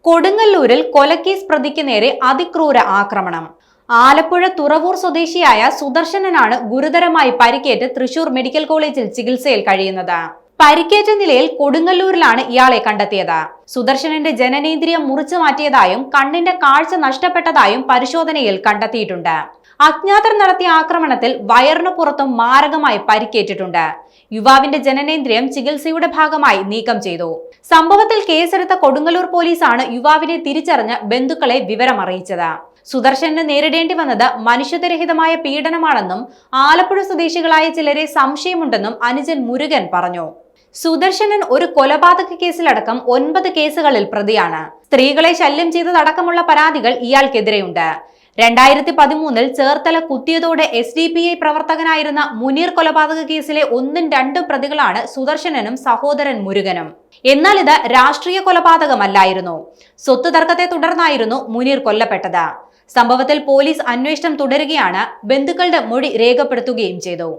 കൊടുങ്ങല്ലൂരിൽ കൊലക്കേസ് പ്രതിക്ക് നേരെ അതിക്രൂര ആക്രമണം. ആലപ്പുഴ തുറവൂർ സ്വദേശിയായ സുദർശനനാണ് ഗുരുതരമായി പരിക്കേറ്റ് തൃശൂർ മെഡിക്കൽ കോളേജിൽ ചികിത്സയിൽ കഴിയുന്നത്. പരിക്കേറ്റ നിലയിൽ കൊടുങ്ങല്ലൂരിലാണ് ഇയാളെ കണ്ടെത്തിയത്. സുദർശനന്റെ ജനനേന്ദ്രിയം മുറിച്ചു മാറ്റിയതായും കണ്ണിന്റെ കാഴ്ച നഷ്ടപ്പെട്ടതായും പരിശോധനയിൽ കണ്ടെത്തിയിട്ടുണ്ട്. അജ്ഞാതർ നടത്തിയ ആക്രമണത്തിൽ വയറിനു പുറത്തും മാരകമായി പരിക്കേറ്റിട്ടുണ്ട്. യുവാവിന്റെ ജനനേന്ദ്രിയം ചികിത്സയുടെ ഭാഗമായി നീക്കം ചെയ്തു. സംഭവത്തിൽ കേസെടുത്ത കൊടുങ്ങല്ലൂർ പോലീസാണ് യുവാവിനെ തിരിച്ചറിഞ്ഞ് ബന്ധുക്കളെ വിവരമറിയിച്ചത്. സുദർശന് നേരിടേണ്ടി വന്നത് മനുഷ്യത്വരഹിതമായ പീഡനമാണെന്നും ആലപ്പുഴ സ്വദേശികളായ ചിലരെ സംശയമുണ്ടെന്നും അനുജൻ മുരുകൻ പറഞ്ഞു. സുദർശനൻ ഒരു കൊലപാതക കേസിലടക്കം 9 കേസുകളിൽ പ്രതിയാണ്. സ്ത്രീകളെ ശല്യം ചെയ്തതടക്കമുള്ള പരാതികൾ ഇയാൾക്കെതിരെയുണ്ട്. 2013 ചേർത്തല കുത്തിയതോടെ SDPI പ്രവർത്തകനായിരുന്ന മുനീർ കൊലപാതക കേസിലെ 1ഉം 2ഉം പ്രതികളാണ് സുദർശനനും സഹോദരൻ മുരുകനും. എന്നാൽ ഇത് രാഷ്ട്രീയ കൊലപാതകമല്ലായിരുന്നു. സ്വത്ത് തർക്കത്തെ തുടർന്നായിരുന്നു മുനീർ കൊല്ലപ്പെട്ടത്. സംഭവത്തിൽ പോലീസ് അന്വേഷണം തുടരുകയാണ്. ബന്ധുക്കളുടെ മൊഴി രേഖപ്പെടുത്തുകയും ചെയ്തു.